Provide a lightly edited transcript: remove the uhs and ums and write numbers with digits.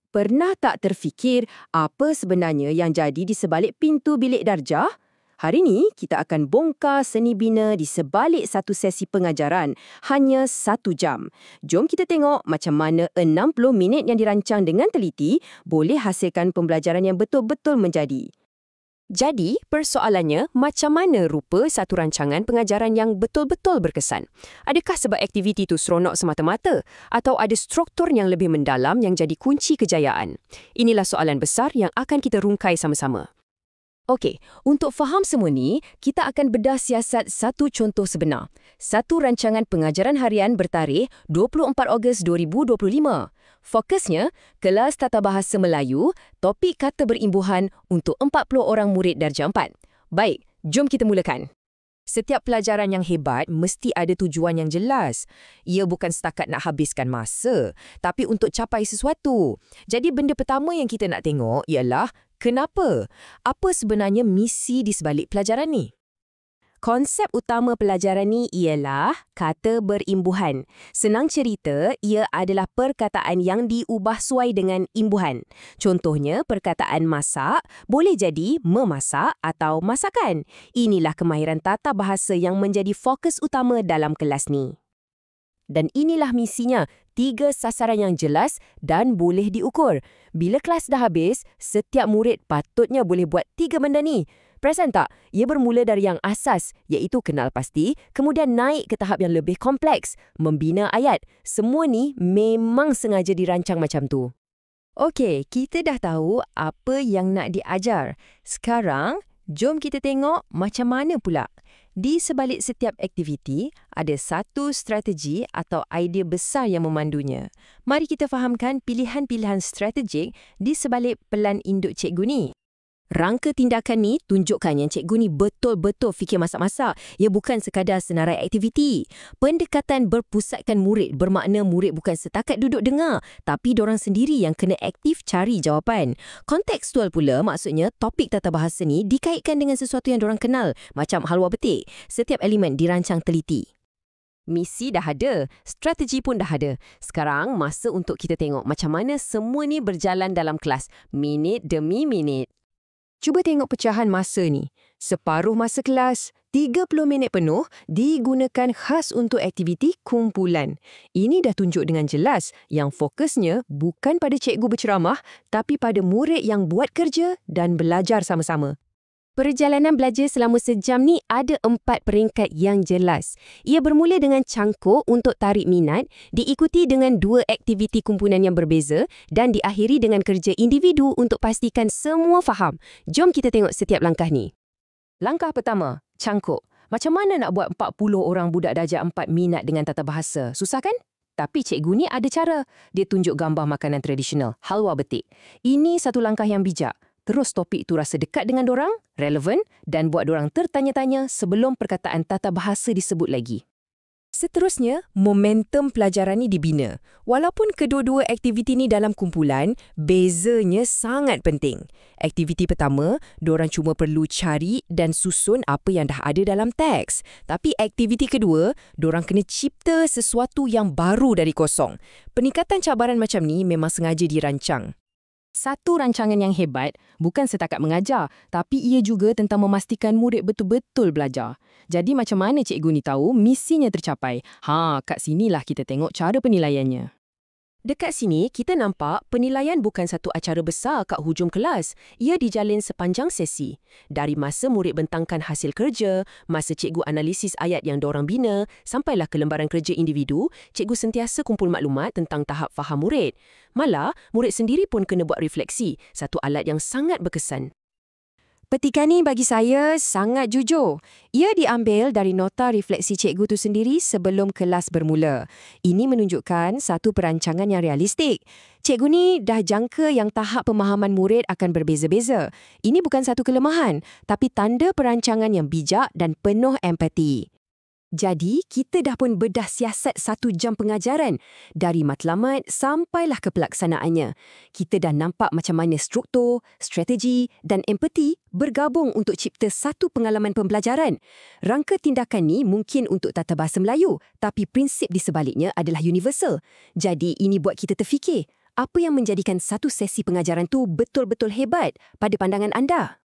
Pernah tak terfikir apa sebenarnya yang jadi di sebalik pintu bilik darjah? Hari ini kita akan bongkar seni bina di sebalik satu sesi pengajaran, hanya 1 jam. Jom kita tengok macam mana 60 minit yang dirancang dengan teliti boleh hasilkan pembelajaran yang betul-betul menjadi. Jadi, persoalannya, macam mana rupa satu rancangan pengajaran yang betul-betul berkesan? Adakah sebab aktiviti itu seronok semata-mata? Atau ada struktur yang lebih mendalam yang jadi kunci kejayaan? Inilah soalan besar yang akan kita rungkai sama-sama. Okey, untuk faham semua ni, kita akan bedah siasat satu contoh sebenar. Satu rancangan pengajaran harian bertarikh 24 Ogos 2025. Fokusnya, kelas Tata Bahasa Melayu, topik kata berimbuhan untuk 40 orang murid darjah 4. Baik, jom kita mulakan. Setiap pelajaran yang hebat mesti ada tujuan yang jelas. Ia bukan setakat nak habiskan masa, tapi untuk capai sesuatu. Jadi benda pertama yang kita nak tengok ialah kenapa? Apa sebenarnya misi di sebalik pelajaran ni? Konsep utama pelajaran ni ialah kata berimbuhan. Senang cerita, ia adalah perkataan yang diubah suai dengan imbuhan. Contohnya, perkataan masak boleh jadi memasak atau masakan. Inilah kemahiran tata bahasa yang menjadi fokus utama dalam kelas ni. Dan inilah misinya, 3 sasaran yang jelas dan boleh diukur. Bila kelas dah habis, setiap murid patutnya boleh buat 3 benda ni. Perasan tak? Ia bermula dari yang asas, iaitu kenal pasti, kemudian naik ke tahap yang lebih kompleks, membina ayat. Semua ni memang sengaja dirancang macam tu. Okey, kita dah tahu apa yang nak diajar. Sekarang, jom kita tengok macam mana pula. Di sebalik setiap aktiviti, ada satu strategi atau idea besar yang memandunya. Mari kita fahamkan pilihan-pilihan strategik di sebalik pelan induk cikgu ni. Rangka tindakan ni tunjukkan yang cikgu ni betul-betul fikir masak-masak. Ia bukan sekadar senarai aktiviti. Pendekatan berpusatkan murid bermakna murid bukan setakat duduk dengar, tapi dorang sendiri yang kena aktif cari jawapan. Kontekstual pula maksudnya topik tata bahasa ni dikaitkan dengan sesuatu yang dorang kenal, macam halwa betik. Setiap elemen dirancang teliti. Misi dah ada, strategi pun dah ada. Sekarang masa untuk kita tengok macam mana semua ni berjalan dalam kelas, minit demi minit. Cuba tengok pecahan masa ni. Separuh masa kelas, 30 minit penuh digunakan khas untuk aktiviti kumpulan. Ini dah tunjuk dengan jelas yang fokusnya bukan pada cikgu berceramah, tapi pada murid yang buat kerja dan belajar sama-sama. Perjalanan belajar selama sejam ni ada 4 peringkat yang jelas. Ia bermula dengan cangkuk untuk tarik minat, diikuti dengan 2 aktiviti kumpulan yang berbeza dan diakhiri dengan kerja individu untuk pastikan semua faham. Jom kita tengok setiap langkah ni. Langkah pertama, cangkuk. Macam mana nak buat 40 orang budak darjah 4 minat dengan tata bahasa? Susah kan? Tapi cikgu ni ada cara. Dia tunjuk gambar makanan tradisional, halwa betik. Ini satu langkah yang bijak. Terus topik itu rasa dekat dengan dorang, relevan dan buat dorang tertanya-tanya sebelum perkataan tata bahasa disebut lagi. Seterusnya, momentum pelajaran ni dibina. Walaupun kedua-dua aktiviti ni dalam kumpulan, bezanya sangat penting. Aktiviti pertama, dorang cuma perlu cari dan susun apa yang dah ada dalam teks. Tapi aktiviti kedua, dorang kena cipta sesuatu yang baru dari kosong. Peningkatan cabaran macam ni memang sengaja dirancang. Satu rancangan yang hebat bukan setakat mengajar, tapi ia juga tentang memastikan murid betul-betul belajar. Jadi macam mana cikgu ni tahu misinya tercapai? Kat sinilah kita tengok cara penilaiannya. Dekat sini, kita nampak penilaian bukan satu acara besar kat hujung kelas. Ia dijalin sepanjang sesi. Dari masa murid bentangkan hasil kerja, masa cikgu analisis ayat yang dorang bina, sampailah ke lembaran kerja individu, cikgu sentiasa kumpul maklumat tentang tahap faham murid. Malah, murid sendiri pun kena buat refleksi, satu alat yang sangat berkesan. Petikan ni bagi saya sangat jujur. Ia diambil dari nota refleksi cikgu tu sendiri sebelum kelas bermula. Ini menunjukkan satu perancangan yang realistik. Cikgu ni dah jangka yang tahap pemahaman murid akan berbeza-beza. Ini bukan satu kelemahan, tapi tanda perancangan yang bijak dan penuh empati. Jadi, kita dah pun bedah siasat 1 jam pengajaran. Dari matlamat sampailah ke pelaksanaannya. Kita dah nampak macam mana struktur, strategi dan empati bergabung untuk cipta satu pengalaman pembelajaran. Rangka tindakan ni mungkin untuk tata bahasa Melayu, tapi prinsip di sebaliknya adalah universal. Jadi, ini buat kita terfikir. Apa yang menjadikan satu sesi pengajaran tu betul-betul hebat pada pandangan anda?